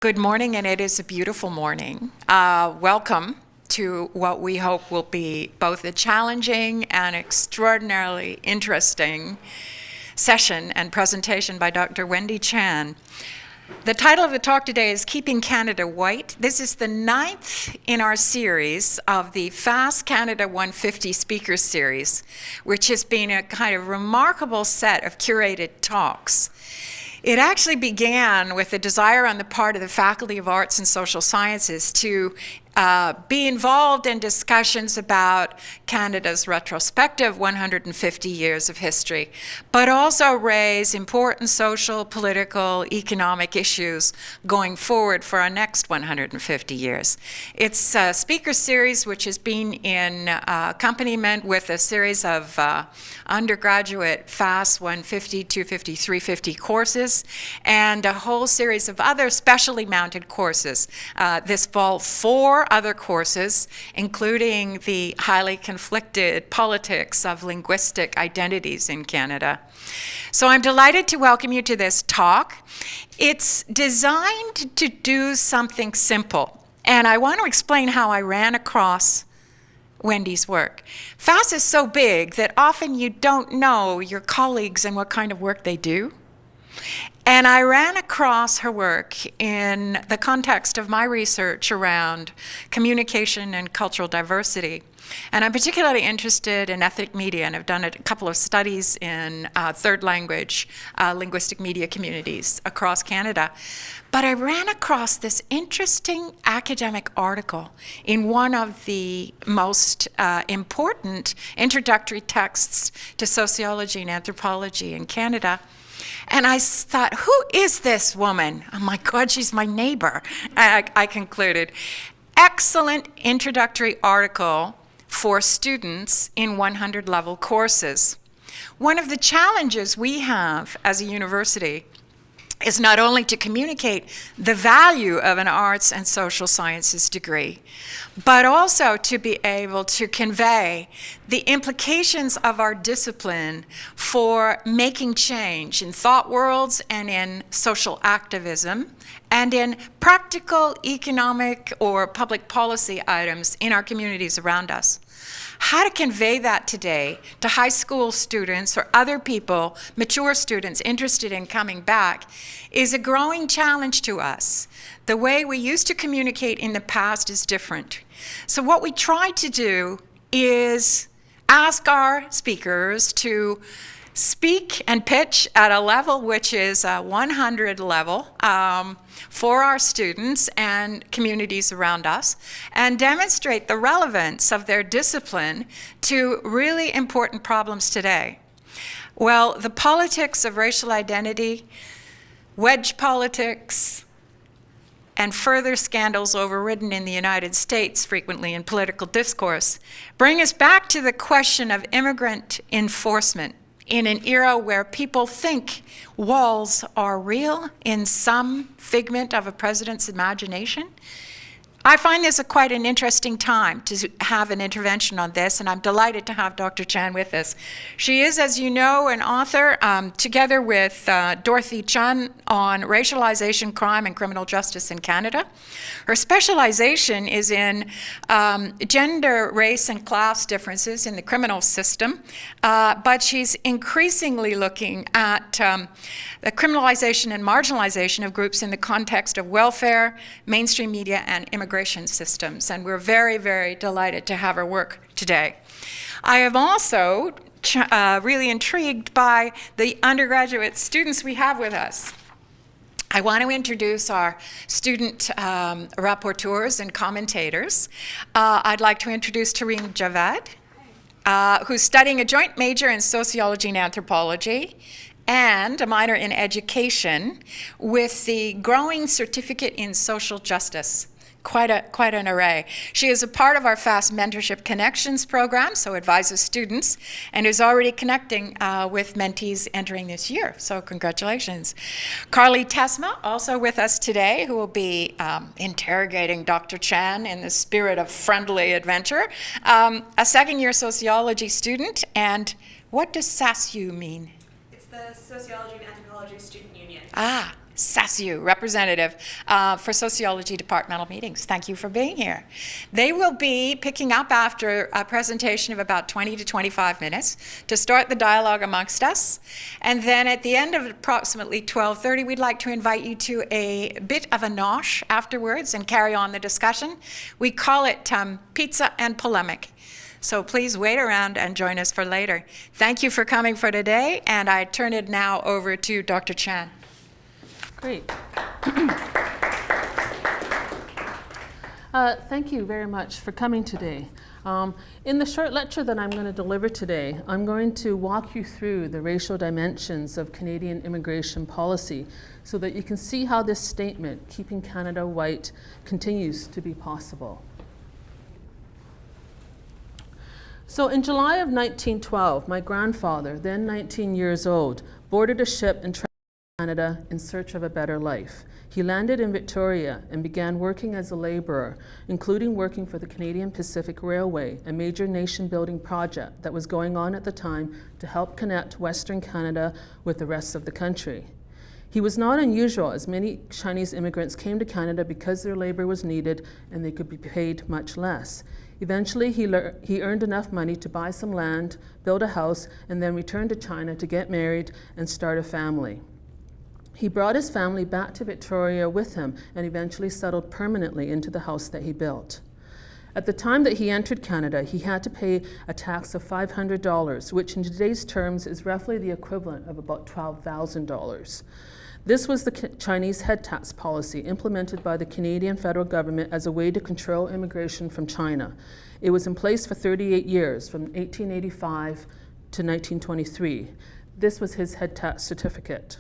Good morning, and it is a beautiful morning. Welcome to what we hope will be both a challenging and extraordinarily interesting session and presentation by Dr. Wendy Chan. The title of the talk today is Keeping Canada White. This is the 9th in our series of the FASS Canada 150 Speaker Series, which has been a kind of remarkable set of curated talks. It actually began with a desire on the part of the Faculty of Arts and Social Sciences to be involved in discussions about Canada's retrospective 150 years of history, but also raise important social, political, economic issues going forward for our next 150 years. It's a speaker series which has been in accompaniment with a series of undergraduate FASS 150, 250, 350 courses, and a whole series of other specially mounted courses. This fall, 4 other courses, including the highly conflicted politics of linguistic identities in Canada. So I'm delighted to welcome you to this talk. It's designed to do something simple, and I want to explain how I ran across Wendy's work. FASS is so big that often you don't know your colleagues and what kind of work they do. And I ran across her work in the context of my research around communication and cultural diversity. And I'm particularly interested in ethnic media, and I've done a couple of studies in third language linguistic media communities across Canada. But I ran across this interesting academic article in one of the most important introductory texts to sociology and anthropology in Canada. And I thought, who is this woman? Oh my God, she's my neighbor, I concluded. Excellent introductory article for students in 100-level courses. One of the challenges we have as a university is not only to communicate the value of an arts and social sciences degree, but also to be able to convey the implications of our discipline for making change in thought worlds and in social activism and in practical economic or public policy items in our communities around us. How to convey that today to high school students or other people, mature students interested in coming back, is a growing challenge to us. The way we used to communicate in the past is different. So what we try to do is ask our speakers to speak and pitch at a level which is a 100 level for our students and communities around us, and demonstrate the relevance of their discipline to really important problems today. Well, the politics of racial identity, wedge politics, and further scandals overridden in the United States frequently in political discourse bring us back to the question of immigrant enforcement in an era where people think walls are real in some figment of a president's imagination. I find this quite an interesting time to have an intervention on this, and I'm delighted to have Dr. Chan with us. She is, as you know, an author, together with Dorothy Chun, on racialization, crime, and criminal justice in Canada. Her specialization is in gender, race, and class differences in the criminal system, but she's increasingly looking at the criminalization and marginalization of groups in the context of welfare, mainstream media, and immigration systems, and we're very, very delighted to have her work today. I am also really intrigued by the undergraduate students we have with us. I want to introduce our student rapporteurs and commentators. I'd like to introduce Tareen Javad, who's studying a joint major in sociology and anthropology, and a minor in education with the growing certificate in social justice. Quite an array. She is a part of our FASS Mentorship Connections program, so advises students, and is already connecting with mentees entering this year. So congratulations. Carly Tesma, also with us today, who will be interrogating Dr. Chan in the spirit of friendly adventure. A second-year sociology student, and what does SFU mean? It's the Sociology and Anthropology Student Union. Ah, SFU representative for Sociology departmental meetings. Thank you for being here. They will be picking up after a presentation of about 20 to 25 minutes to start the dialogue amongst us. And then at the end of approximately 12:30, we'd like to invite you to a bit of a nosh afterwards and carry on the discussion. We call it pizza and polemic. So please wait around and join us for later. Thank you for coming for today, and I turn it now over to Dr. Chan. Great. Thank you very much for coming today. In the short lecture that I'm going to deliver today, I'm going to walk you through the racial dimensions of Canadian immigration policy so that you can see how this statement, keeping Canada white, continues to be possible. So in July of 1912, my grandfather, then 19 years old, boarded a ship and traveled to Canada in search of a better life. He landed in Victoria and began working as a laborer, including working for the Canadian Pacific Railway, a major nation-building project that was going on at the time to help connect Western Canada with the rest of the country. He was not unusual, as many Chinese immigrants came to Canada because their labor was needed and they could be paid much less. Eventually, he earned enough money to buy some land, build a house, and then return to China to get married and start a family. He brought his family back to Victoria with him and eventually settled permanently into the house that he built. At the time that he entered Canada, he had to pay a tax of $500, which in today's terms is roughly the equivalent of about $12,000. This was the Chinese head tax policy implemented by the Canadian federal government as a way to control immigration from China. It was in place for 38 years, from 1885 to 1923. This was his head tax certificate.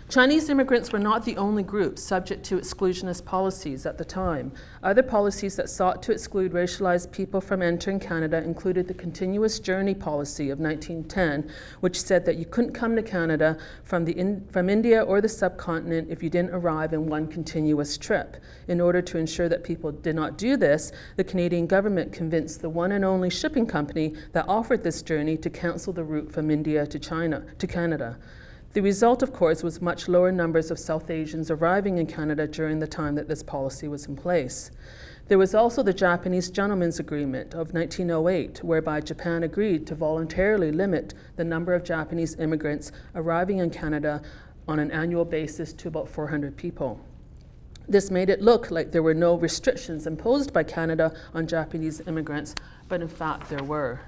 Chinese immigrants were not the only group subject to exclusionist policies at the time. Other policies that sought to exclude racialized people from entering Canada included the Continuous Journey Policy of 1910, which said that you couldn't come to Canada from India or the subcontinent if you didn't arrive in one continuous trip. In order to ensure that people did not do this, the Canadian government convinced the one and only shipping company that offered this journey to cancel the route from India to Canada. The result, of course, was much lower numbers of South Asians arriving in Canada during the time that this policy was in place. There was also the Japanese Gentlemen's Agreement of 1908, whereby Japan agreed to voluntarily limit the number of Japanese immigrants arriving in Canada on an annual basis to about 400 people. This made it look like there were no restrictions imposed by Canada on Japanese immigrants, but in fact there were.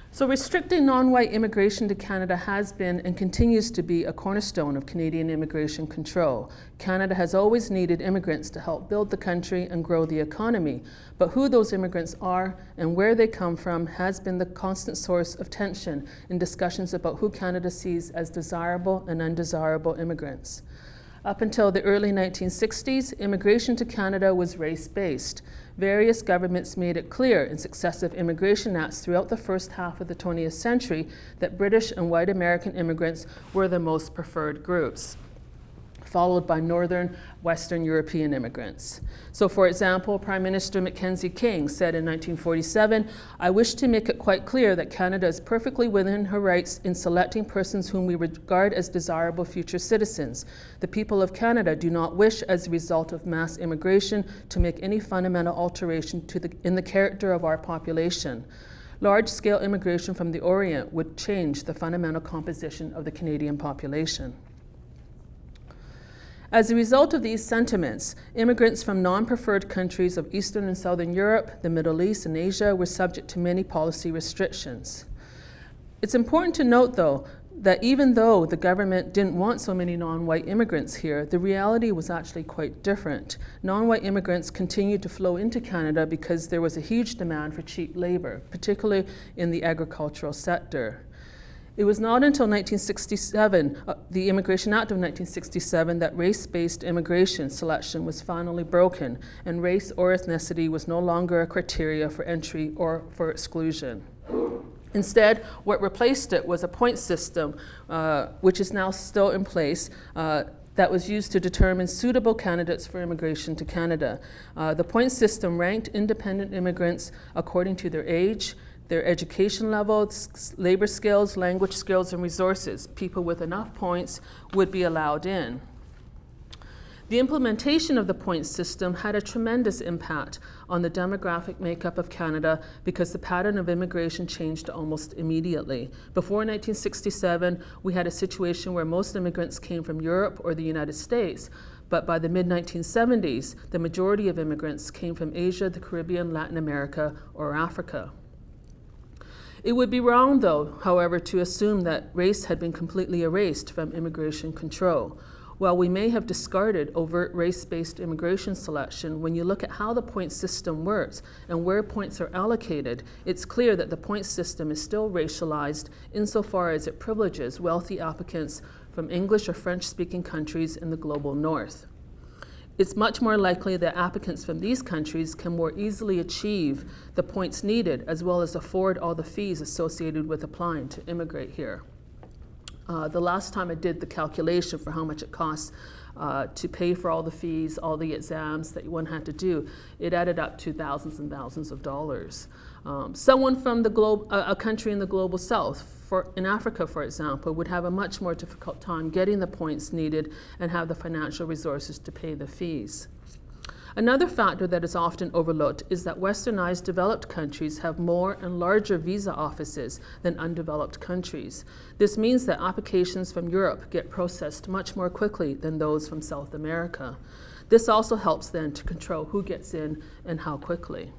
So restricting non-white immigration to Canada has been and continues to be a cornerstone of Canadian immigration control. Canada has always needed immigrants to help build the country and grow the economy, but who those immigrants are and where they come from has been the constant source of tension in discussions about who Canada sees as desirable and undesirable immigrants. Up until the early 1960s, immigration to Canada was race-based. Various governments made it clear in successive immigration acts throughout the first half of the 20th century that British and white American immigrants were the most preferred groups, followed by Northern Western European immigrants. So for example, Prime Minister Mackenzie King said in 1947, "I wish to make it quite clear that Canada is perfectly within her rights in selecting persons whom we regard as desirable future citizens. The people of Canada do not wish, as a result of mass immigration, to make any fundamental alteration in the character of our population. Large-scale immigration from the Orient would change the fundamental composition of the Canadian population." As a result of these sentiments, immigrants from non-preferred countries of Eastern and Southern Europe, the Middle East, and Asia were subject to many policy restrictions. It's important to note, though, that even though the government didn't want so many non-white immigrants here, the reality was actually quite different. Non-white immigrants continued to flow into Canada because there was a huge demand for cheap labor, particularly in the agricultural sector. It was not until 1967, the Immigration Act of 1967, that race-based immigration selection was finally broken, and race or ethnicity was no longer a criteria for entry or for exclusion. Instead, what replaced it was a point system, which is now still in place, that was used to determine suitable candidates for immigration to Canada. The point system ranked independent immigrants according to their age, their education levels, labor skills, language skills, and resources. People with enough points would be allowed in. The implementation of the points system had a tremendous impact on the demographic makeup of Canada because the pattern of immigration changed almost immediately. Before 1967, we had a situation where most immigrants came from Europe or the United States, but by the mid-1970s, the majority of immigrants came from Asia, the Caribbean, Latin America, or Africa. It would be wrong, though, however, to assume that race had been completely erased from immigration control. While we may have discarded overt race-based immigration selection, when you look at how the point system works and where points are allocated, it's clear that the point system is still racialized insofar as it privileges wealthy applicants from English or French-speaking countries in the global north. It's much more likely that applicants from these countries can more easily achieve the points needed, as well as afford all the fees associated with applying to immigrate here. The last time I did the calculation for how much it costs to pay for all the fees, all the exams that one had to do, it added up to thousands and thousands of dollars. Someone from a country in the global south, in Africa, for example, would have a much more difficult time getting the points needed and have the financial resources to pay the fees. Another factor that is often overlooked is that westernized developed countries have more and larger visa offices than undeveloped countries. This means that applications from Europe get processed much more quickly than those from South America. This also helps then to control who gets in and how quickly.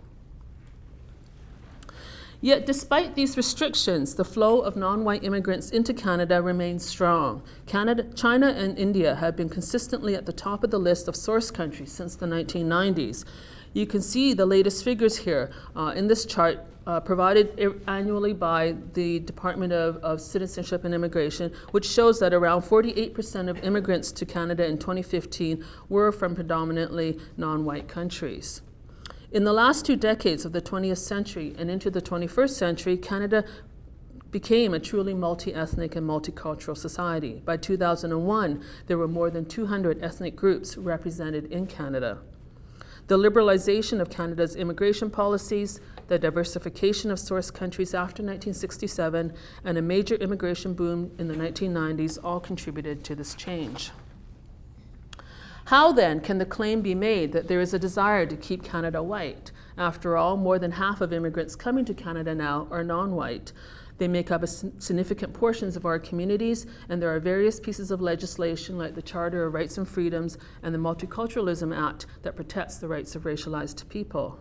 Yet despite these restrictions, the flow of non-white immigrants into Canada remains strong. China and India have been consistently at the top of the list of source countries since the 1990s. You can see the latest figures here in this chart provided annually by the Department of Citizenship and Immigration, which shows that around 48% of immigrants to Canada in 2015 were from predominantly non-white countries. In the last 2 decades of the 20th century and into the 21st century, Canada became a truly multi-ethnic and multicultural society. By 2001, there were more than 200 ethnic groups represented in Canada. The liberalization of Canada's immigration policies, the diversification of source countries after 1967, and a major immigration boom in the 1990s all contributed to this change. How then can the claim be made that there is a desire to keep Canada white? After all, more than half of immigrants coming to Canada now are non-white. They make up significant portions of our communities, and there are various pieces of legislation like the Charter of Rights and Freedoms and the Multiculturalism Act that protects the rights of racialized people.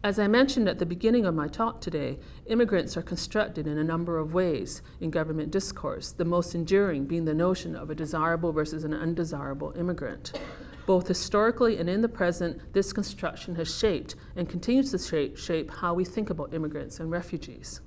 As I mentioned at the beginning of my talk today, immigrants are constructed in a number of ways in government discourse, the most enduring being the notion of a desirable versus an undesirable immigrant. Both historically and in the present, this construction has shaped and continues to shape how we think about immigrants and refugees.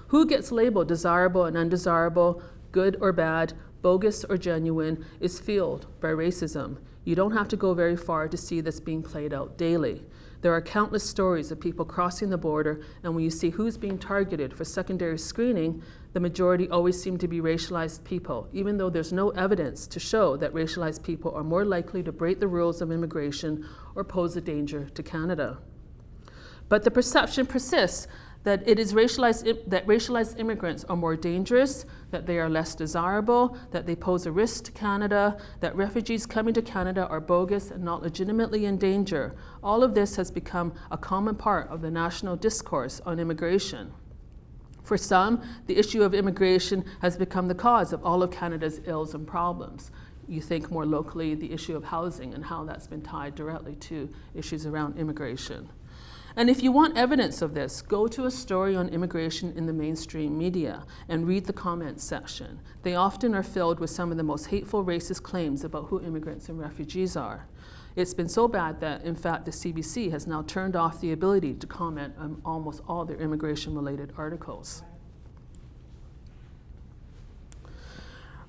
Who gets labeled desirable and undesirable, good or bad, bogus or genuine, is fueled by racism. You don't have to go very far to see this being played out daily. There are countless stories of people crossing the border, and when you see who's being targeted for secondary screening, the majority always seem to be racialized people, even though there's no evidence to show that racialized people are more likely to break the rules of immigration or pose a danger to Canada. But the perception persists that racialized immigrants are more dangerous, that they are less desirable, that they pose a risk to Canada, that refugees coming to Canada are bogus and not legitimately in danger. All of this has become a common part of the national discourse on immigration. For some, the issue of immigration has become the cause of all of Canada's ills and problems. You think more locally the issue of housing and how that's been tied directly to issues around immigration. And if you want evidence of this, go to a story on immigration in the mainstream media and read the comments section. They often are filled with some of the most hateful racist claims about who immigrants and refugees are. It's been so bad that, in fact, the CBC has now turned off the ability to comment on almost all their immigration-related articles.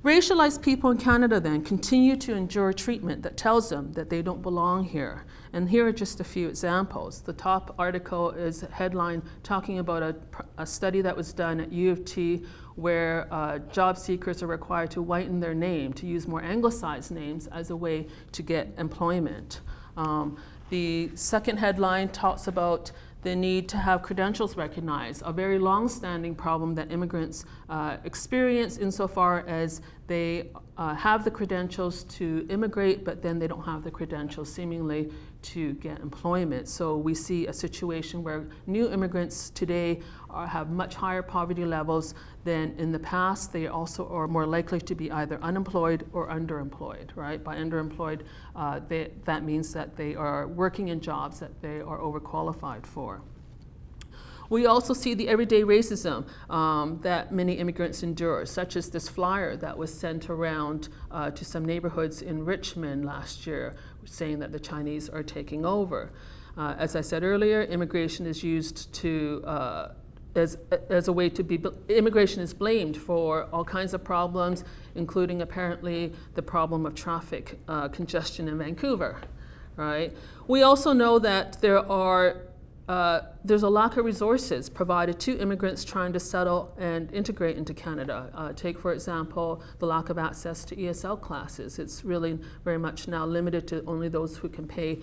Racialized people in Canada then continue to endure treatment that tells them that they don't belong here. And here are just a few examples. The top article is a headline talking about a study that was done at U of T where job seekers are required to whiten their name, to use more anglicized names as a way to get employment. The second headline talks about the need to have credentials recognized, a very long-standing problem that immigrants experience insofar as they have the credentials to immigrate, but then they don't have the credentials seemingly to get employment. So we see a situation where new immigrants today have much higher poverty levels than in the past. They also are more likely to be either unemployed or underemployed, right? By underemployed, that means that they are working in jobs that they are overqualified for. We also see the everyday racism that many immigrants endure, such as this flyer that was sent around to some neighborhoods in Richmond last year, saying that the Chinese are taking over. As I said earlier, immigration is used to as a way to be, immigration is blamed for all kinds of problems, including apparently the problem of traffic congestion in Vancouver, right? We also know that there's a lack of resources provided to immigrants trying to settle and integrate into Canada. Take, for example, the lack of access to ESL classes. It's really very much now limited to only those who can pay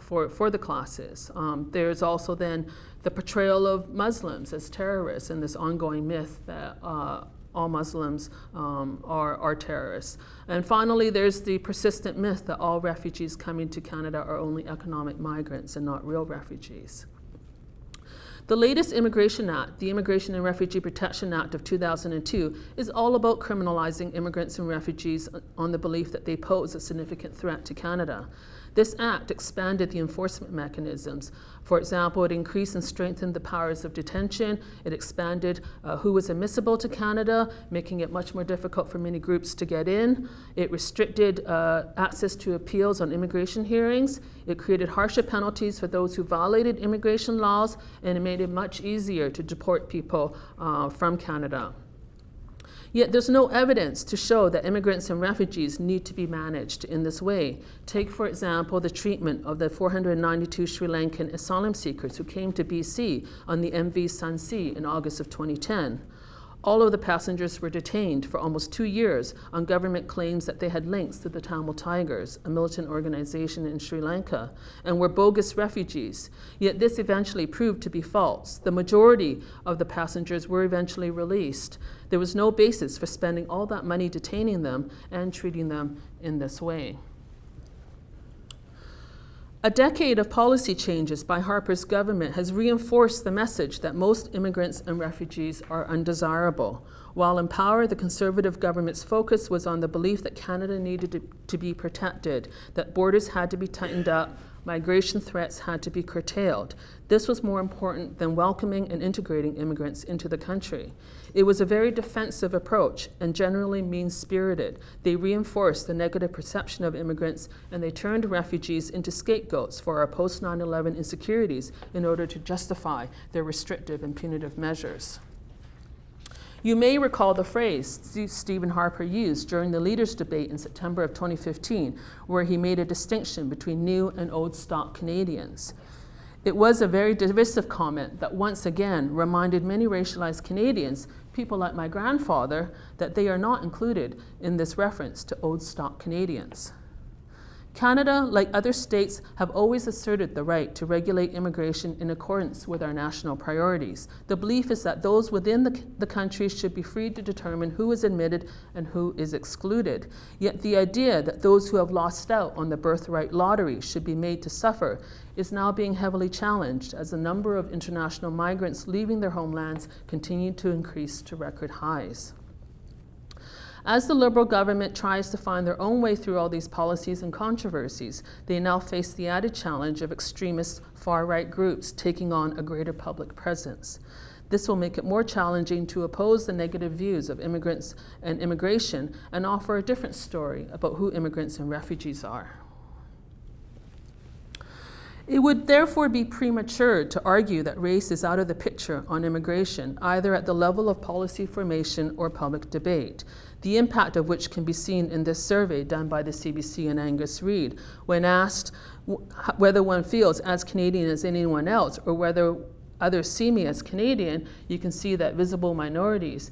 for the classes. There's also then the portrayal of Muslims as terrorists and this ongoing myth that all Muslims are terrorists. And finally, there's the persistent myth that all refugees coming to Canada are only economic migrants and not real refugees. The latest Immigration Act, the Immigration and Refugee Protection Act of 2002, is all about criminalizing immigrants and refugees on the belief that they pose a significant threat to Canada. This act expanded the enforcement mechanisms. For example, it increased and strengthened the powers of detention. It expanded who was admissible to Canada, making it much more difficult for many groups to get in. It restricted access to appeals on immigration hearings. It created harsher penalties for those who violated immigration laws, and it made it much easier to deport people from Canada. Yet there's no evidence to show that immigrants and refugees need to be managed in this way. Take, for example, the treatment of the 492 Sri Lankan asylum seekers who came to BC on the MV Sunsea in August of 2010. All of the passengers were detained for almost 2 years on government claims that they had links to the Tamil Tigers, a militant organization in Sri Lanka, and were bogus refugees. Yet this eventually proved to be false. The majority of the passengers were eventually released. There was no basis for spending all that money detaining them and treating them in this way. A decade of policy changes by Harper's government has reinforced the message that most immigrants and refugees are undesirable. While in power, the Conservative government's focus was on the belief that Canada needed to be protected, that borders had to be tightened up, migration threats had to be curtailed. This was more important than welcoming and integrating immigrants into the country. It was a very defensive approach and generally mean-spirited. They reinforced the negative perception of immigrants, and they turned refugees into scapegoats for our post-9/11 insecurities in order to justify their restrictive and punitive measures. You may recall the phrase Stephen Harper used during the leaders' debate in September of 2015, where he made a distinction between new and old stock Canadians. It was a very divisive comment that once again reminded many racialized Canadians, people like my grandfather, that they are not included in this reference to old stock Canadians. Canada, like other states, have always asserted the right to regulate immigration in accordance with our national priorities. The belief is that those within the country should be free to determine who is admitted and who is excluded. Yet the idea that those who have lost out on the birthright lottery should be made to suffer is now being heavily challenged as the number of international migrants leaving their homelands continue to increase to record highs. As the Liberal government tries to find their own way through all these policies and controversies, they now face the added challenge of extremist far-right groups taking on a greater public presence. This will make it more challenging to oppose the negative views of immigrants and immigration and offer a different story about who immigrants and refugees are. It would therefore be premature to argue that race is out of the picture on immigration, either at the level of policy formation or public debate, the impact of which can be seen in this survey done by the CBC and Angus Reid. When asked whether one feels as Canadian as anyone else or whether others see me as Canadian, you can see that visible minorities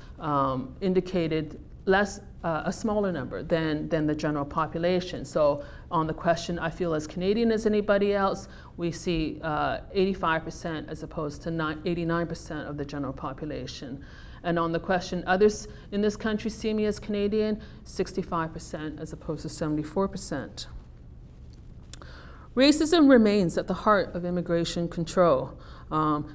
indicated a smaller number than the general population. So on the question, I feel as Canadian as anybody else, we see 85% as opposed to 89% of the general population. And on the question, others in this country see me as Canadian, 65% as opposed to 74%. Racism remains at the heart of immigration control.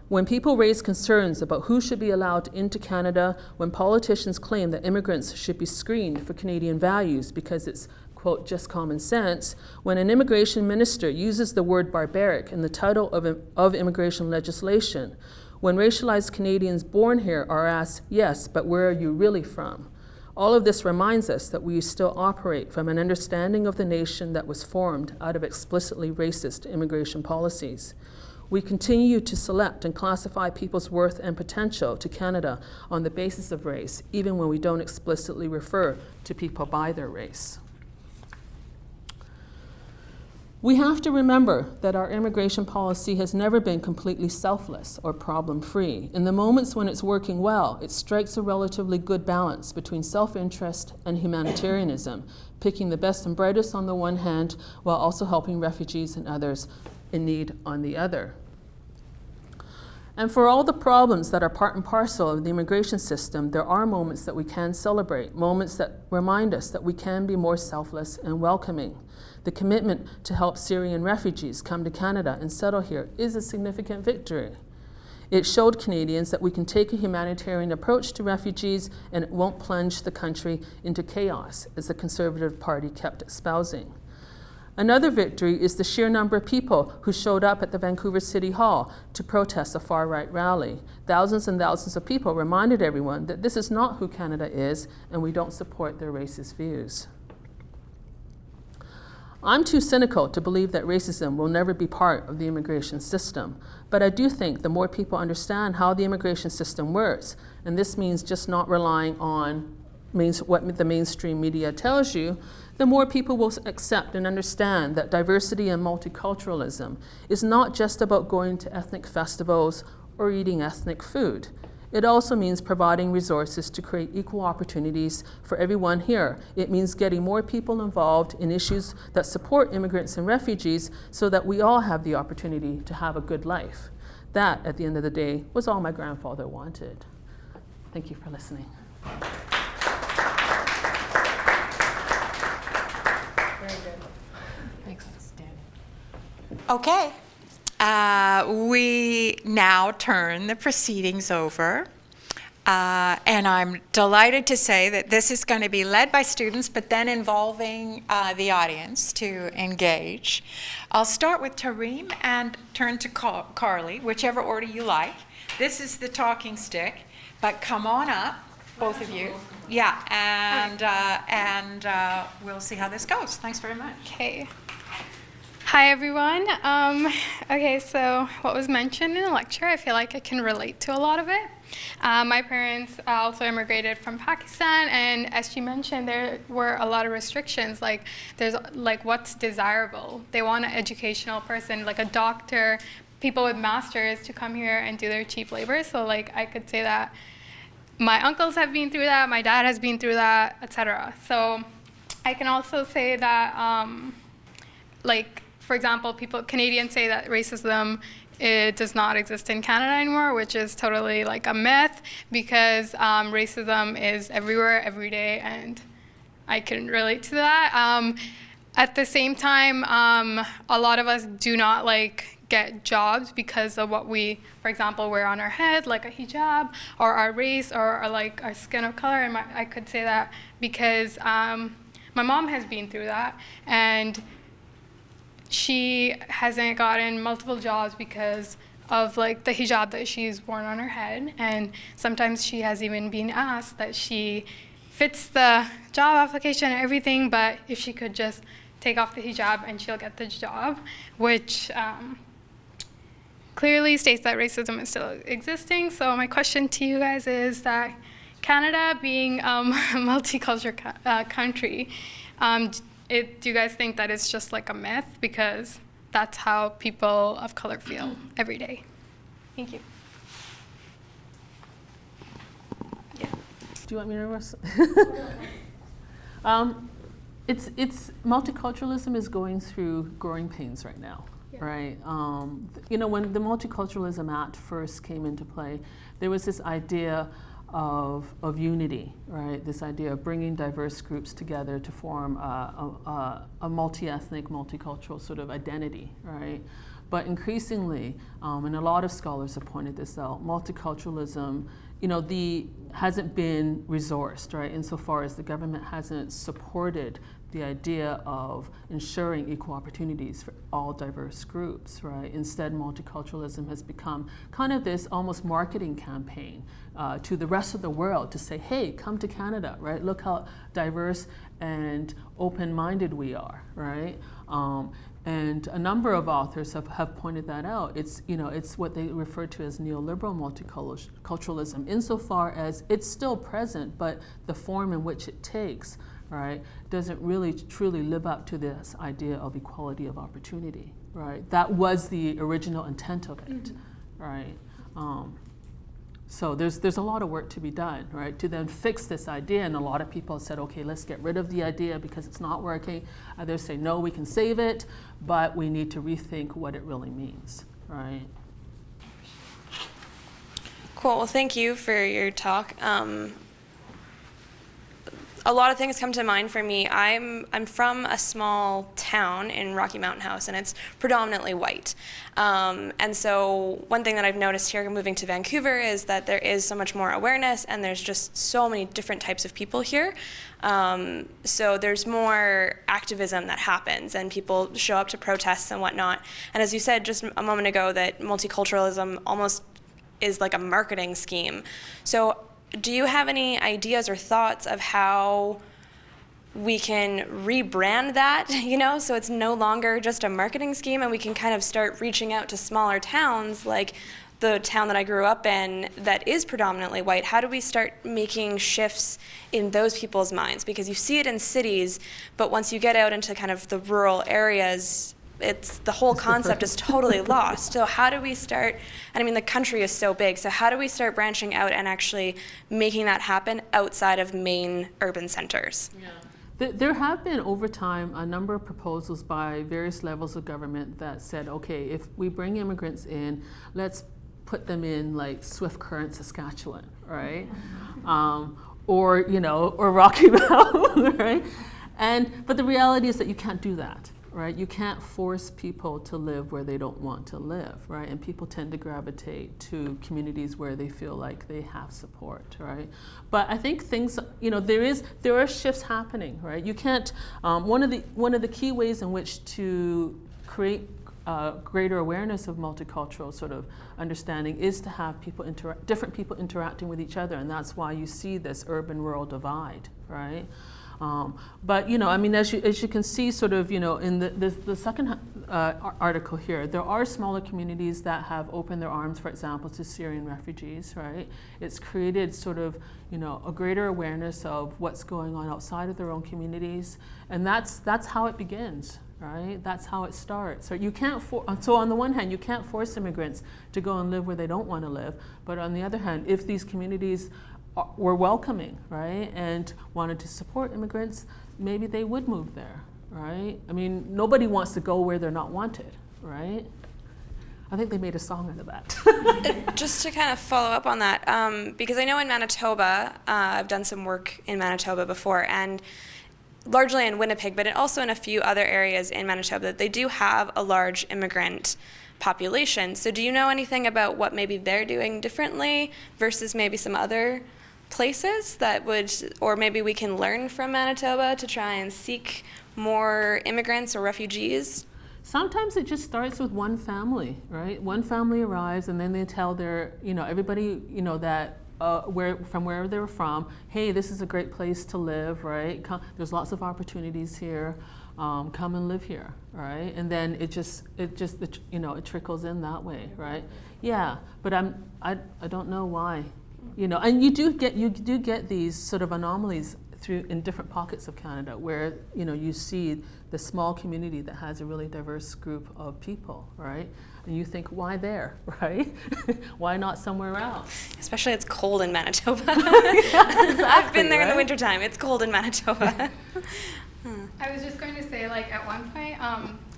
When people raise concerns about who should be allowed into Canada, when politicians claim that immigrants should be screened for Canadian values because it's, quote, just common sense, when an immigration minister uses the word barbaric in the title of immigration legislation, when racialized Canadians born here are asked, yes, but where are you really from? All of this reminds us that we still operate from an understanding of the nation that was formed out of explicitly racist immigration policies. We continue to select and classify people's worth and potential to Canada on the basis of race, even when we don't explicitly refer to people by their race. We have to remember that our immigration policy has never been completely selfless or problem-free. In the moments when it's working well, it strikes a relatively good balance between self-interest and humanitarianism, picking the best and brightest on the one hand, while also helping refugees and others in need on the other. And for all the problems that are part and parcel of the immigration system, there are moments that we can celebrate, moments that remind us that we can be more selfless and welcoming. The commitment to help Syrian refugees come to Canada and settle here is a significant victory. It showed Canadians that we can take a humanitarian approach to refugees and it won't plunge the country into chaos, as the Conservative Party kept espousing. Another victory is the sheer number of people who showed up at the Vancouver City Hall to protest a far-right rally. Thousands and thousands of people reminded everyone that this is not who Canada is and we don't support their racist views. I'm too cynical to believe that racism will never be part of the immigration system, but I do think the more people understand how the immigration system works, and this means just not relying on what the mainstream media tells you, the more people will accept and understand that diversity and multiculturalism is not just about going to ethnic festivals or eating ethnic food. It also means providing resources to create equal opportunities for everyone here. It means getting more people involved in issues that support immigrants and refugees so that we all have the opportunity to have a good life. That, at the end of the day, was all my grandfather wanted. Thank you for listening. Very good. Thanks. Okay. We now turn the proceedings over. And I'm delighted to say that this is going to be led by students, but then involving the audience to engage. I'll start with Tareem and turn to Carly, whichever order you like. This is the talking stick, but come on up, both of you. Yeah, and we'll see how this goes. Thanks very much. Okay. Hi, everyone. Okay, so what was mentioned in the lecture, I feel like I can relate to a lot of it. My parents also immigrated from Pakistan, and as she mentioned, there were a lot of restrictions, like there's like what's desirable. They want an educational person, like a doctor, people with masters to come here and do their cheap labor. So like I could say that my uncles have been through that, my dad has been through that, etc. So I can also say that like, for example, Canadians say that racism, it does not exist in Canada anymore, which is totally like a myth, because racism is everywhere, every day, and I can relate to that. At the same time, a lot of us do not like get jobs because of what we, for example, wear on our head, like a hijab, or our race, or like our skin of color. And I could say that because my mom has been through that, and she hasn't gotten multiple jobs because of like the hijab that she's worn on her head, and sometimes she has even been asked that she fits the job application and everything, but if she could just take off the hijab and she'll get the job, which clearly states that racism is still existing. So my question to you guys is that Canada being a multicultural country, do you guys think that it's just like a myth? Because that's how people of color feel every day. Thank you. Do you want me to reverse? It's multiculturalism is going through growing pains right now, right? When the Multiculturalism Act first came into play, there was this idea of unity, right? This idea of bringing diverse groups together to form a multi-ethnic, multicultural sort of identity, right? But increasingly, and a lot of scholars have pointed this out, multiculturalism, hasn't been resourced, right? Insofar as the government hasn't supported the idea of ensuring equal opportunities for all diverse groups, right? Instead, multiculturalism has become kind of this almost marketing campaign to the rest of the world to say, hey, come to Canada, right? Look how diverse and open-minded we are, right? And a number of authors have pointed that out. It's what they refer to as neoliberal multiculturalism, insofar as it's still present, but the form in which it takes, right, doesn't really truly live up to this idea of equality of opportunity, right? That was the original intent of it, right? So there's a lot of work to be done, right, to then fix this idea. And a lot of people have said, okay, let's get rid of the idea because it's not working. Others say, no, we can save it, but we need to rethink what it really means, right? Cool. Well, thank you for your talk. A lot of things come to mind for me. I'm from a small town in Rocky Mountain House, and it's predominantly white. And so one thing that I've noticed here moving to Vancouver is that there is so much more awareness, and there's just so many different types of people here. So there's more activism that happens, and people show up to protests and whatnot. And as you said just a moment ago, that multiculturalism almost is like a marketing scheme. So do you have any ideas or thoughts of how we can rebrand that, so it's no longer just a marketing scheme, and we can kind of start reaching out to smaller towns like the town that I grew up in that is predominantly white? How do we start making shifts in those people's minds? Because you see it in cities, but once you get out into kind of the rural areas, the whole concept is totally lost. So how do we start, and I mean the country is so big, so how do we start branching out and actually making that happen outside of main urban centers? Yeah. There have been over time a number of proposals by various levels of government that said, okay, if we bring immigrants in, let's put them in like Swift Current, Saskatchewan, right? Or Rocky Mountain, right? But the reality is that you can't do that. Right? You can't force people to live where they don't want to live, right? And people tend to gravitate to communities where they feel like they have support, right? But I think things, there are shifts happening, right? You can't. One of the key ways in which to create greater awareness of multicultural sort of understanding is to have different people interacting with each other, and that's why you see this urban-rural divide, right? But as you can see, sort of, in the second article here, there are smaller communities that have opened their arms, for example, to Syrian refugees, right? It's created sort of, a greater awareness of what's going on outside of their own communities, and that's how it begins, right? That's how it starts. So you can't so on the one hand, you can't force immigrants to go and live where they don't want to live, but on the other hand, if these communities were welcoming, right, and wanted to support immigrants, maybe they would move there, right? I mean, nobody wants to go where they're not wanted, right? I think they made a song out of that. Just to kind of follow up on that, because I know in Manitoba, I've done some work in Manitoba before, and largely in Winnipeg, but also in a few other areas in Manitoba, they do have a large immigrant population. So do you know anything about what maybe they're doing differently versus maybe some other places that would, or maybe we can learn from Manitoba to try and seek more immigrants or refugees? Sometimes it just starts with one family, right? One family arrives, and then they tell their, everybody, that from wherever they were from, hey, this is a great place to live, right? There's lots of opportunities here. Come and live here, right? And then it trickles in that way, right? Yeah, but I don't know why. And you do get these sort of anomalies in different pockets of Canada where, you know, you see the small community that has a really diverse group of people, right? And you think, why there, right? Why not somewhere else? Especially it's cold in Manitoba. Exactly, I've been there in the right? wintertime. It's cold in Manitoba. I was just going to say, like, at one point,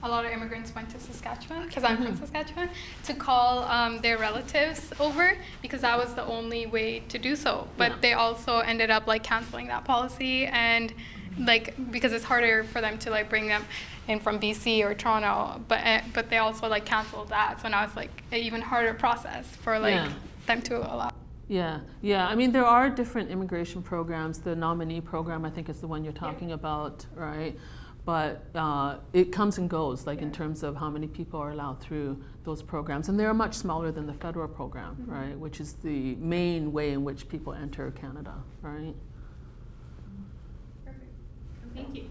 a lot of immigrants went to Saskatchewan, because I'm from Saskatchewan, to call their relatives over, because that was the only way to do so. But they also ended up, like, canceling that policy, and, like, because it's harder for them to, like, bring them in from BC or Toronto, but they also, like, canceled that. So now it's, like, an even harder process for, like, them to allow. Yeah. I mean, there are different immigration programs. The Nominee Program, I think, is the one you're talking about, right? But it comes and goes, like in terms of how many people are allowed through those programs. And they're much smaller than the federal program, right? Which is the main way in which people enter Canada, right? Perfect. Thank you.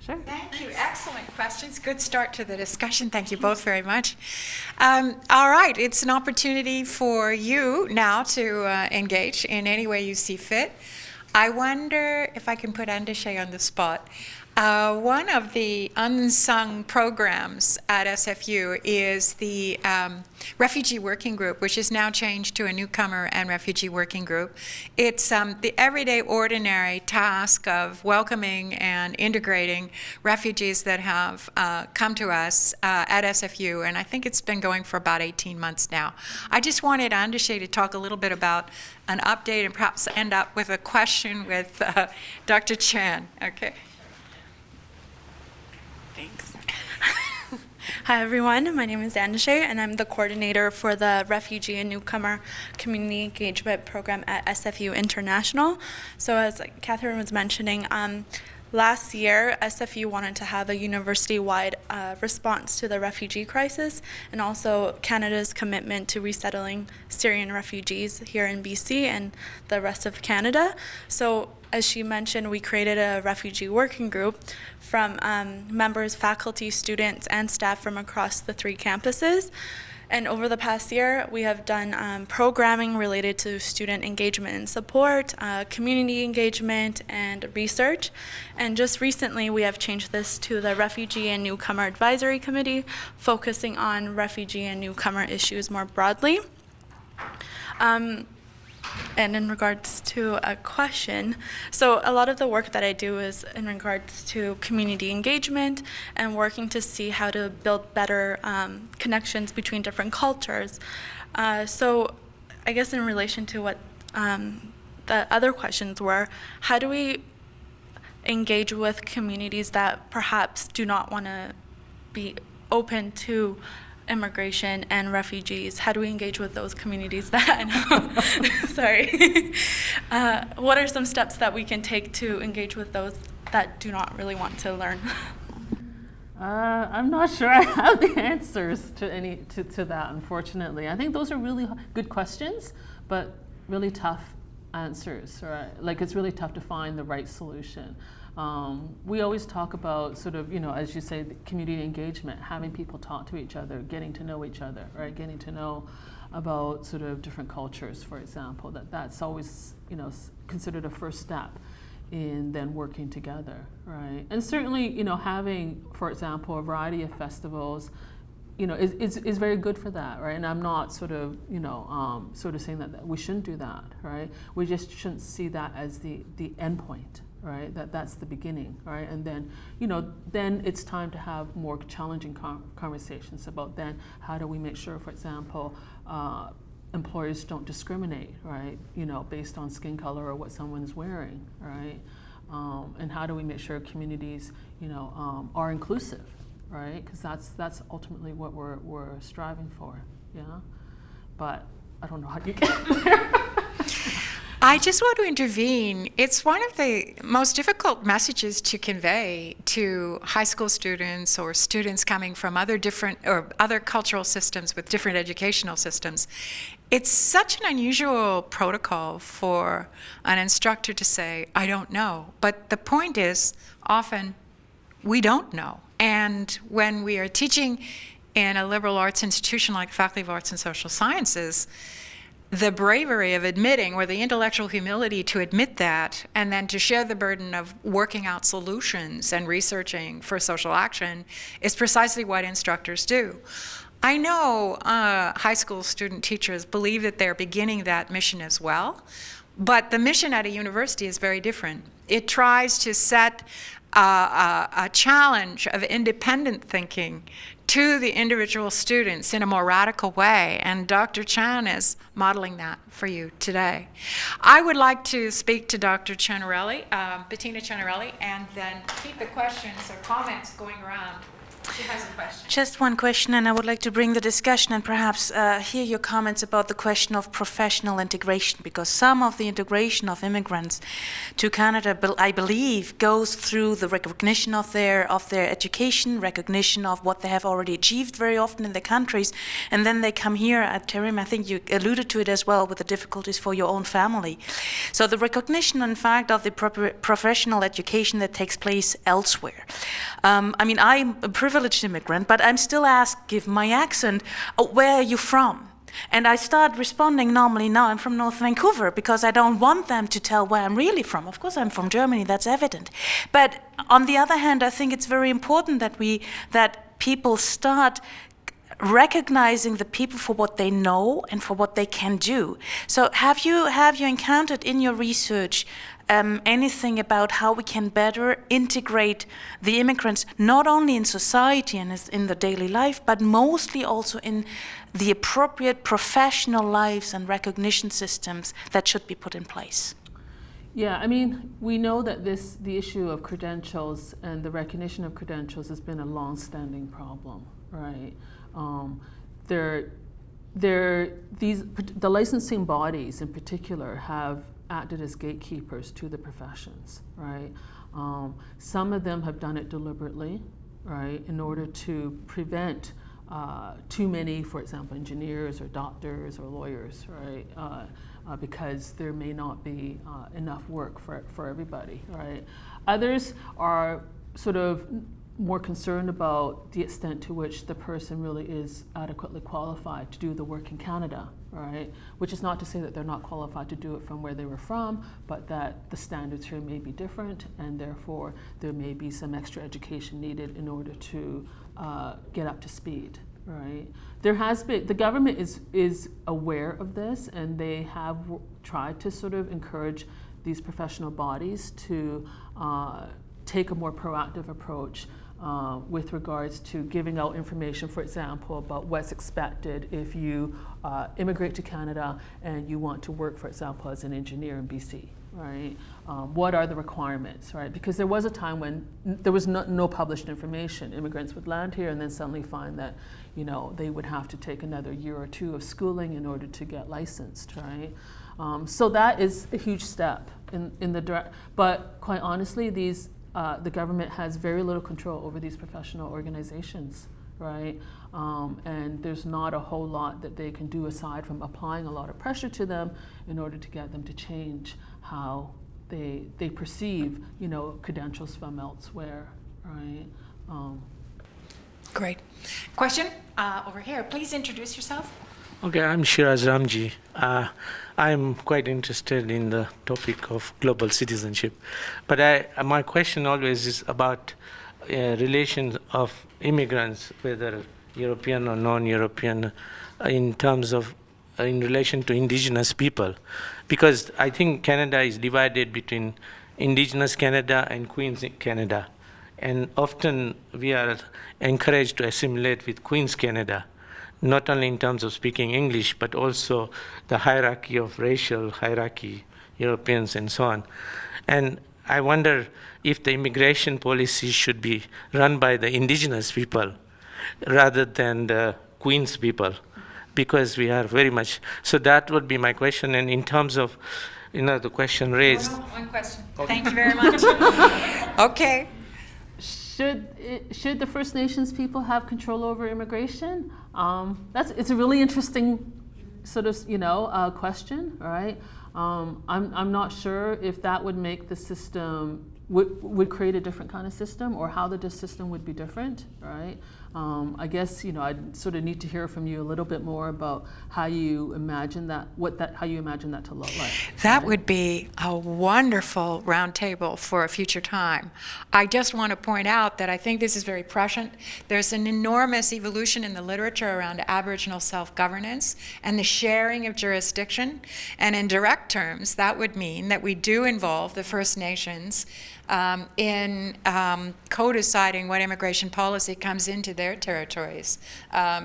Sure. Thank you. Excellent questions. Good start to the discussion. Thank you both very much. All right. It's an opportunity for you now to engage in any way you see fit. I wonder if I can put Shea on the spot. One of the unsung programs at SFU is the Refugee Working Group, which is now changed to a Newcomer and Refugee Working Group. It's the everyday, ordinary task of welcoming and integrating refugees that have come to us at SFU, and I think it's been going for about 18 months now. I just wanted Shea to talk a little bit about an update and perhaps end up with a question with Dr. Chan. Okay. Thanks. Hi everyone, my name is Shea and I'm the coordinator for the Refugee and Newcomer Community Engagement Program at SFU International. So as Catherine was mentioning, last year SFU wanted to have a university-wide response to the refugee crisis and also Canada's commitment to resettling Syrian refugees here in BC and the rest of Canada. So as she mentioned, we created a refugee working group from members, faculty, students, and staff from across the 3 campuses. And over the past year, we have done programming related to student engagement and support, community engagement, and research. And just recently, we have changed this to the Refugee and Newcomer Advisory Committee, focusing on refugee and newcomer issues more broadly. And in regards to a question, so a lot of the work that I do is in regards to community engagement and working to see how to build better connections between different cultures. So I guess in relation to what the other questions were, how do we engage with communities that perhaps do not want to be open to immigration and refugees? How do we engage with those communities that, sorry, what are some steps that we can take to engage with those that do not really want to learn? I'm not sure I have the answers to that, unfortunately. I think those are really good questions, but really tough answers, right? Like, it's really tough to find the right solution. We always talk about sort of, as you say, the community engagement, having people talk to each other, getting to know each other, right? Getting to know about sort of different cultures, for example, that's always, considered a first step in then working together, right? And certainly, having, for example, a variety of festivals, is very good for that, right? And I'm not sort of saying that we shouldn't do that, right? We just shouldn't see that as the end point, right? That's the beginning, right? And then, then it's time to have more challenging conversations about then how do we make sure, for example, employers don't discriminate, right? Based on skin color or what someone's wearing, right? And how do we make sure communities, are inclusive, right? Because that's ultimately what we're striving for, yeah. But I don't know how you get there. I just want to intervene. It's one of the most difficult messages to convey to high school students or students coming from other cultural systems with different educational systems. It's such an unusual protocol for an instructor to say, I don't know. But the point is, often we don't know. And when we are teaching in a liberal arts institution like Faculty of Arts and Social Sciences, the bravery of admitting, or the intellectual humility to admit that, and then to share the burden of working out solutions and researching for social action is precisely what instructors do. I know high school student teachers believe that they're beginning that mission as well, but the mission at a university is very different. It tries to set a challenge of independent thinking to the individual students in a more radical way, and Dr. Chan is modeling that for you today. I would like to speak to Dr. Cianarelli, Bettina Cianarelli, and then keep the questions or comments going around. She has a question. Just one question, and I would like to bring the discussion and perhaps hear your comments about the question of professional integration, because some of the integration of immigrants to Canada, I believe, goes through the recognition of their education, recognition of what they have already achieved very often in their countries, and then they come here at Terim. I think you alluded to it as well with the difficulties for your own family. So the recognition, in fact, of the professional education that takes place elsewhere. I mean, I'm a privileged immigrant, but I'm still asked, given my accent, where are you from? And I start responding normally, now I'm from North Vancouver, because I don't want them to tell where I'm really from. Of course I'm from Germany, that's evident. But on the other hand, I think it's very important that people start recognizing the people for what they know and for what they can do. So have you encountered in your research anything about how we can better integrate the immigrants, not only in society and in the daily life, but mostly also in the appropriate professional lives and recognition systems that should be put in place? Yeah, I mean, we know that the issue of credentials and the recognition of credentials has been a long-standing problem, right? The licensing bodies in particular have acted as gatekeepers to the professions, right? Some of them have done it deliberately, right, in order to prevent too many, for example, engineers or doctors or lawyers, right? Because there may not be enough work for everybody, right? Others are sort of more concerned about the extent to which the person really is adequately qualified to do the work in Canada, right? Which is not to say that they're not qualified to do it from where they were from, but that the standards here may be different, and therefore there may be some extra education needed in order to get up to speed, right? There has been, the government is aware of this, and they have tried to sort of encourage these professional bodies to take a more proactive approach with regards to giving out information, for example, about what's expected if you immigrate to Canada and you want to work, for example, as an engineer in BC, right? What are the requirements, right? Because there was a time when there was no published information. Immigrants would land here and then suddenly find that, you know, they would have to take another year or two of schooling in order to get licensed, right? So that is a huge step in the direct, but quite honestly, the government has very little control over these professional organizations, right? And there's not a whole lot that they can do aside from applying a lot of pressure to them in order to get them to change how they perceive, you know, credentials from elsewhere, right? Great. Question over here. Please introduce yourself. Okay, I'm Shiraz Ramji. I'm quite interested in the topic of global citizenship. But my question always is about relations of immigrants, whether European or non-European, in terms of in relation to indigenous people. Because I think Canada is divided between indigenous Canada and Queen's Canada. And often we are encouraged to assimilate with Queen's Canada, not only in terms of speaking English, but also the hierarchy of racial hierarchy, Europeans and so on. And I wonder if the immigration policy should be run by the indigenous people rather than the Queen's people, because we are very much, so that would be my question. And in terms of, you know, the question raised. One question. Okay. Thank you very much. Okay. Should the First Nations people have control over immigration? It's a really interesting sort of, you know, question, right? I'm not sure if that would make the system would create a different kind of system, or how the system would be different, right? I guess I'd sort of need to hear from you a little bit more about how you imagine that, how you imagine that to look like. That would be a wonderful roundtable for a future time. I just want to point out that I think this is very prescient. There's an enormous evolution in the literature around Aboriginal self-governance and the sharing of jurisdiction. And in direct terms, that would mean that we do involve the First Nations in co-deciding what immigration policy comes into their territories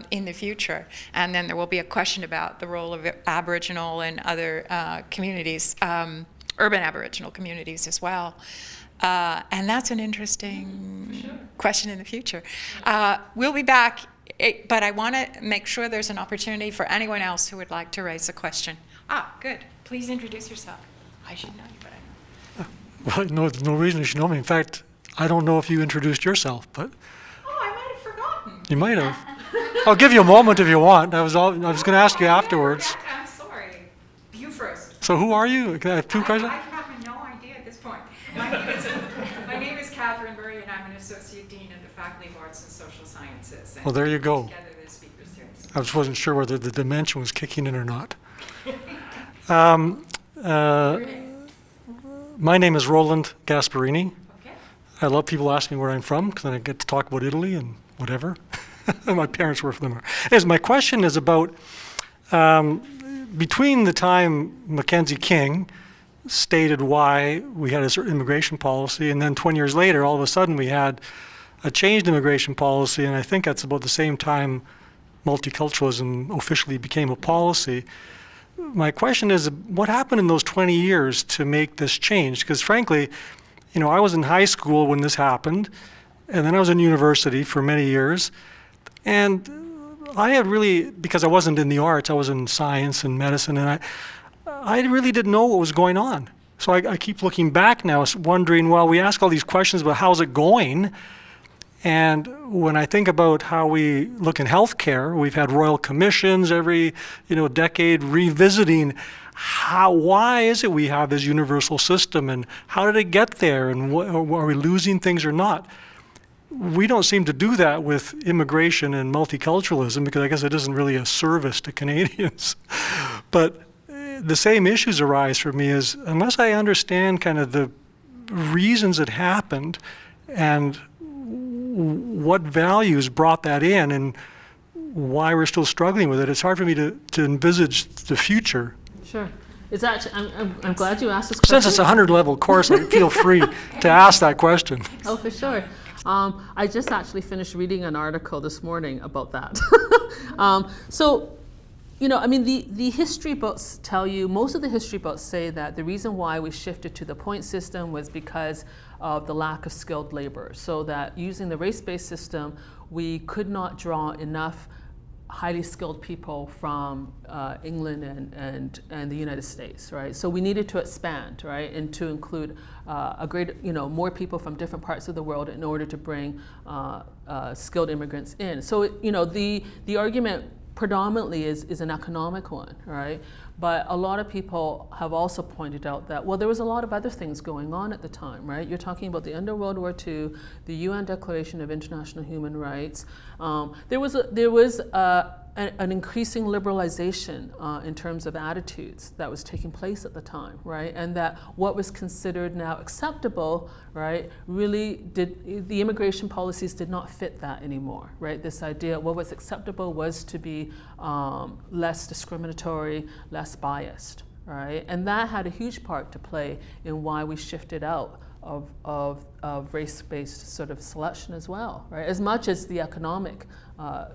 in the future. And then there will be a question about the role of Aboriginal and other communities, urban Aboriginal communities as well. And that's an interesting question in the future. We'll be back, but I want to make sure there's an opportunity for anyone else who would like to raise a question. Good. Please introduce yourself. I should know you, but I don't. Well, no, there's no reason you should know me. In fact, I don't know if you introduced yourself, but... Oh, I might have forgotten. You might have. I'll give you a moment if you want. I was going to ask you afterwards. I'm sorry. You first. So who are you? Can I have two questions? I have no idea at this point. My name is Catherine Murray, and I'm an Associate Dean of the Faculty of Arts and Social Sciences. And well, there you go. Together the speaker series. I just wasn't sure whether the dimension was kicking in or not. My name is Roland Gasparini. Okay. I love people ask me where I'm from, because then I get to talk about Italy and whatever. My parents were from there. Anyways, my question is about between the time Mackenzie King stated why we had a certain immigration policy, and then 20 years later, all of a sudden we had a changed immigration policy, and I think that's about the same time multiculturalism officially became a policy. My question is, what happened in those 20 years to make this change? Because frankly, I was in high school when this happened, and then I was in university for many years, and I had really, because I wasn't in the arts, I was in science and medicine, and I really didn't know what was going on. So I keep looking back now, wondering, well, we ask all these questions about how's it going, and when I think about how we look in healthcare, we've had royal commissions every decade revisiting why is it we have this universal system, and how did it get there, and are we losing things or not? We don't seem to do that with immigration and multiculturalism, because I guess it isn't really a service to Canadians. But the same issues arise for me is, unless I understand kind of the reasons it happened and what values brought that in and why we're still struggling with it, it's hard for me to envisage the future. Sure. It's actually, I'm glad you asked this question. Since it's a 100-level course, I feel free to ask that question. Oh, for sure. I just actually finished reading an article this morning about that. The history books tell you, most of the history books say that the reason why we shifted to the point system was because of the lack of skilled labor. So that using the race-based system, we could not draw enough highly skilled people from England and the United States, right? So we needed to expand, right, and to include more people from different parts of the world in order to bring skilled immigrants in. So the argument predominantly is an economic one, right? But a lot of people have also pointed out that, well, there was a lot of other things going on at the time, right? You're talking about the end of World War II, the UN Declaration of International Human Rights. There was an increasing liberalization in terms of attitudes that was taking place at the time, right? And that what was considered now acceptable, right, the immigration policies did not fit that anymore, right? This idea what was acceptable was to be less discriminatory, less biased, right? And that had a huge part to play in why we shifted out of race-based sort of selection as well, right? As much as the economic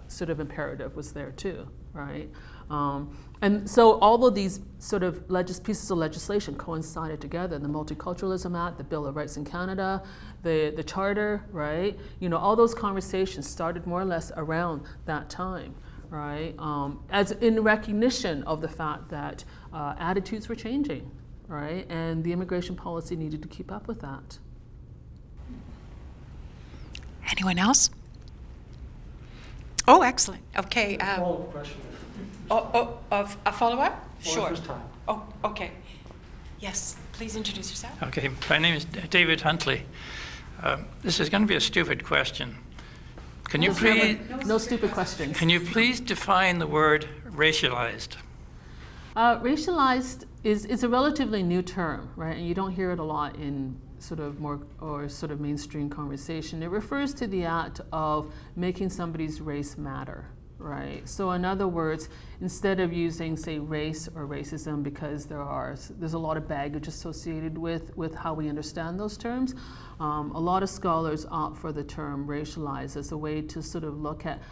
sort of imperative was there too, right? And so all of these sort of pieces of legislation coincided together: the Multiculturalism Act, the Bill of Rights in Canada, the Charter, right? All those conversations started more or less around that time, right? As in recognition of the fact that attitudes were changing, right? And the immigration policy needed to keep up with that. Anyone else? Oh, excellent. Okay. Follow-up question. A follow-up? Sure. This time. Oh, okay. Yes, please introduce yourself. Okay, my name is David Huntley. This is going to be a stupid question. Can you please? No stupid questions. Can you please define the word racialized? Racialized is a relatively new term, right? And you don't hear it a lot in sort of more or sort of mainstream conversation. It refers to the act of making somebody's race matter, right? So in other words, instead of using, say, race or racism, because there's a lot of baggage associated with how we understand those terms, a lot of scholars opt for the term racialized as a way to sort of look at,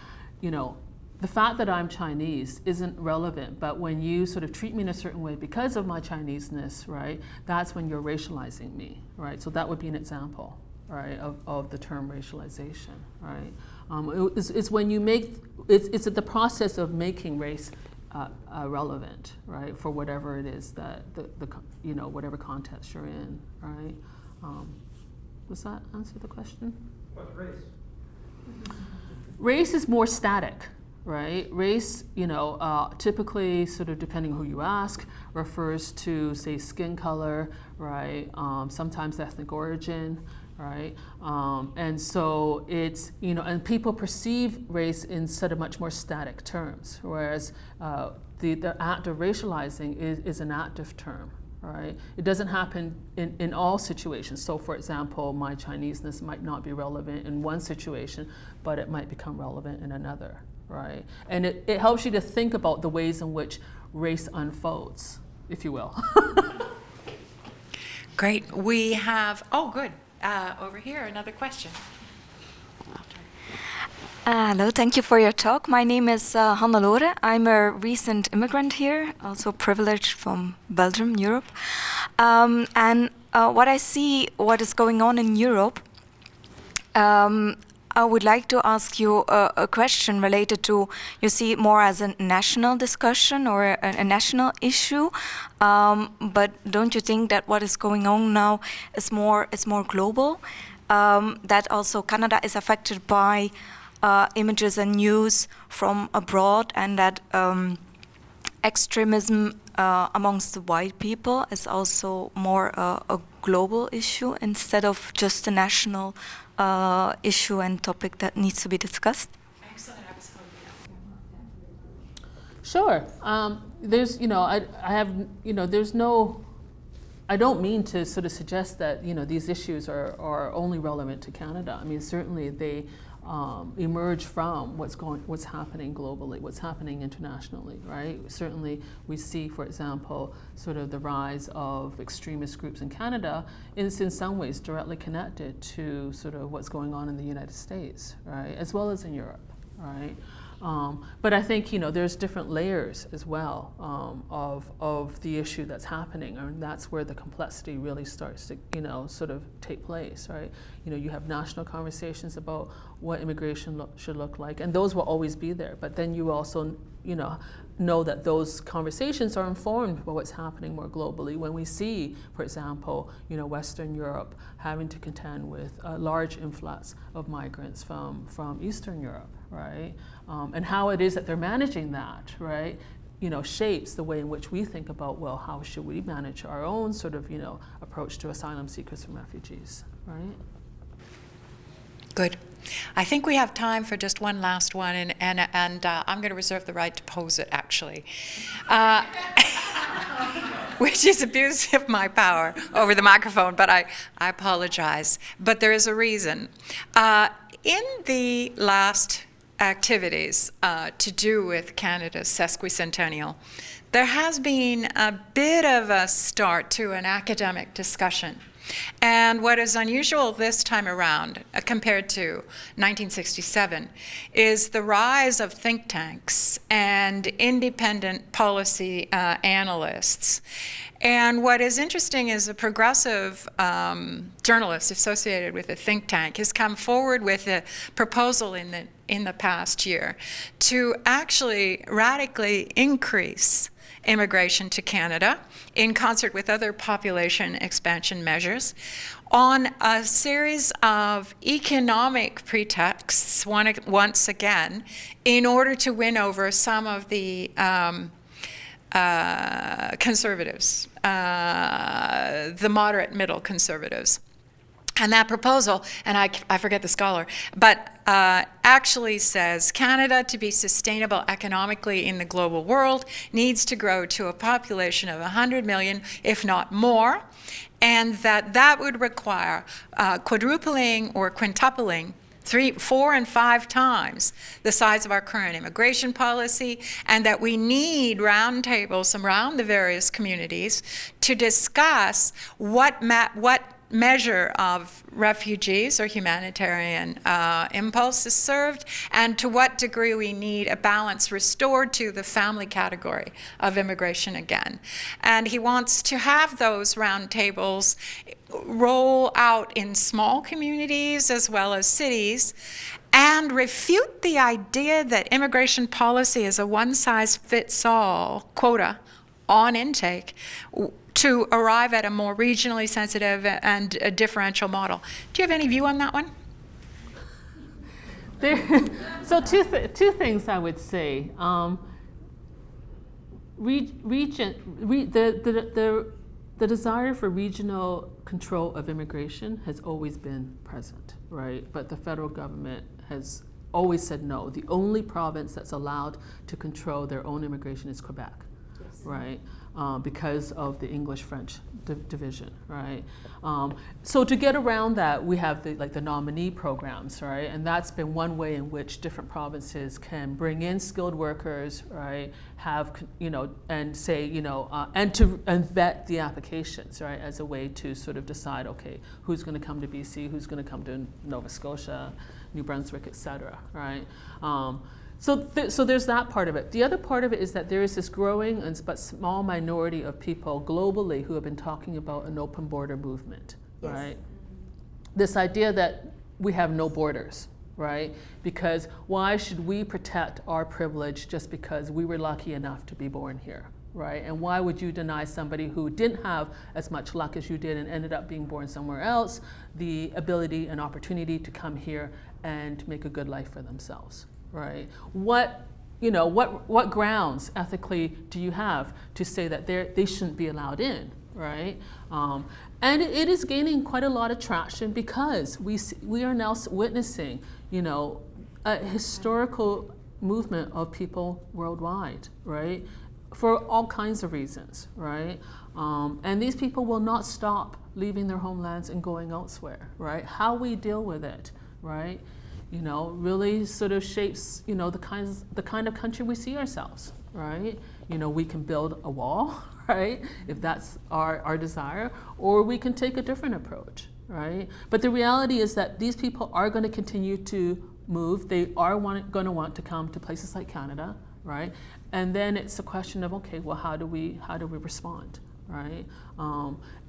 the fact that I'm Chinese isn't relevant, but when you sort of treat me in a certain way because of my Chineseness, right, that's when you're racializing me, right? So that would be an example, right, of the term racialization, right? It's when you make, it's the process of making race relevant, right, for whatever it is that, whatever context you're in, right? Does that answer the question? What's race? Race is more static. Right? Race, typically, sort of depending who you ask, refers to, say, skin color, right? Sometimes ethnic origin, right? And so it's, and people perceive race in sort of much more static terms, whereas the act of racializing is an active term, right? It doesn't happen in all situations. So, for example, my Chineseness might not be relevant in one situation, but it might become relevant in another. Right, and it helps you to think about the ways in which race unfolds, if you will. Great. We have, good. Over here, another question. Hello, thank you for your talk. My name is Hannelore. I'm a recent immigrant here, also privileged from Belgium, Europe. And what I see, what is going on in Europe, I would like to ask you a question related to, you see, more as a national discussion or a national issue, but don't you think that what is going on now is more global? That also Canada is affected by images and news from abroad, and that extremism amongst the white people is also more a global issue instead of just a national issue and topic that needs to be discussed? Excellent. Sure. There's, I don't mean to sort of suggest that, these issues are only relevant to Canada. I mean, certainly they emerge from what's happening globally, what's happening internationally, right? Certainly we see, for example, sort of the rise of extremist groups in Canada is in some ways directly connected to sort of what's going on in the United States, right? As well as in Europe, right? But I think, there's different layers as well of the issue that's happening, and that's where the complexity really starts to, sort of take place, right? You have national conversations about what immigration should look like, and those will always be there. But then you also, know that those conversations are informed by what's happening more globally. When we see, for example, Western Europe having to contend with a large influx of migrants from Eastern Europe, right? And how it is that they're managing that, right? Shapes the way in which we think about, well, how should we manage our own sort of, approach to asylum seekers and refugees, right? Good. I think we have time for just one last one, and I'm going to reserve the right to pose it, actually, which is abuse of my power over the microphone, but I apologize. But there is a reason. In the last activities to do with Canada's sesquicentennial, there has been a bit of a start to an academic discussion. And what is unusual this time around, compared to 1967, is the rise of think tanks and independent policy analysts. And what is interesting is a progressive journalist associated with a think tank has come forward with a proposal in the past year to actually radically increase immigration to Canada in concert with other population expansion measures on a series of economic pretexts, once again, in order to win over some of the conservatives, the moderate middle conservatives. And that proposal, and I forget the scholar, but actually says Canada, to be sustainable economically in the global world, needs to grow to a population of 100 million, if not more, and that would require quadrupling or quintupling 3, 4, and 5 times the size of our current immigration policy, and that we need roundtables around the various communities to discuss what measure of refugees or humanitarian impulse is served, and to what degree we need a balance restored to the family category of immigration again. And he wants to have those roundtables roll out in small communities as well as cities, and refute the idea that immigration policy is a one-size-fits-all quota on intake to arrive at a more regionally sensitive and a differential model. Do you have any view on that one? So two things I would say. The desire for regional control of immigration has always been present, right? But the federal government has always said no. The only province that's allowed to control their own immigration is Quebec, right? Because of the English-French division, right? So to get around that, we have the nominee programs, right? And that's been one way in which different provinces can bring in skilled workers, right? Have, and say, and vet the applications, right? As a way to sort of decide, okay, who's going to come to BC, who's going to come to Nova Scotia, New Brunswick, et cetera, right? So there's that part of it. The other part of it is that there is this growing but small minority of people globally who have been talking about an open border movement, right? This idea that we have no borders, right? Because why should we protect our privilege just because we were lucky enough to be born here, right? And why would you deny somebody who didn't have as much luck as you did and ended up being born somewhere else the ability and opportunity to come here and make a good life for themselves? Right? What grounds ethically do you have to say that they shouldn't be allowed in, right? And it is gaining quite a lot of traction because we are now witnessing, a historical movement of people worldwide, right? For all kinds of reasons, right? And these people will not stop leaving their homelands and going elsewhere, right? How we deal with it, right? Really sort of shapes, the kind of country we see ourselves, right? We can build a wall, right? If that's our desire, or we can take a different approach, right? But the reality is that these people are going to continue to move. They are going to want to come to places like Canada, right? And then it's a question of, okay, well, how do we respond? Right?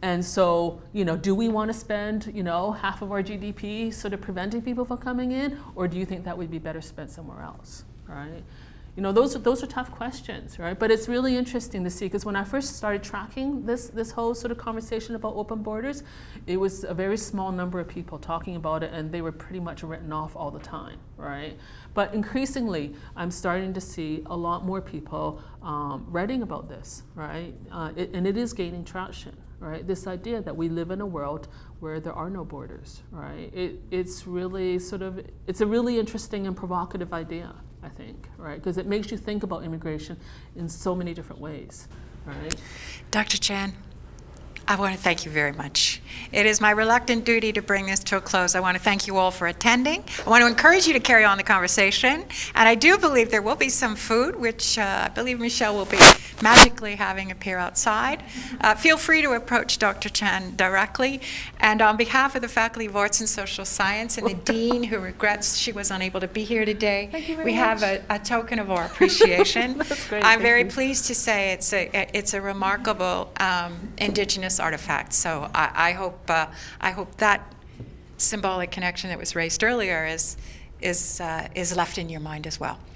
And so, do we want to spend, half of our GDP sort of preventing people from coming in, or do you think that would be better spent somewhere else, right? Those are tough questions, right? But it's really interesting to see, because when I first started tracking this whole sort of conversation about open borders, it was a very small number of people talking about it, and they were pretty much written off all the time, right? But increasingly, I'm starting to see a lot more people writing about this, right? And it is gaining traction, right? This idea that we live in a world where there are no borders, right? It's really it's a really interesting and provocative idea, I think, right? Because it makes you think about immigration in so many different ways, right? Dr. Chan, I want to thank you very much. It is my reluctant duty to bring this to a close. I want to thank you all for attending. I want to encourage you to carry on the conversation. And I do believe there will be some food, which I believe Michelle will be magically having appear outside. Feel free to approach Dr. Chan directly. And on behalf of the Faculty of Arts and Social Science and the Dean, who regrets she was unable to be here today, we have a token of our appreciation. That's great. I'm very pleased to say it's a remarkable Indigenous artifact. So I hope that symbolic connection that was raised earlier is left in your mind as well.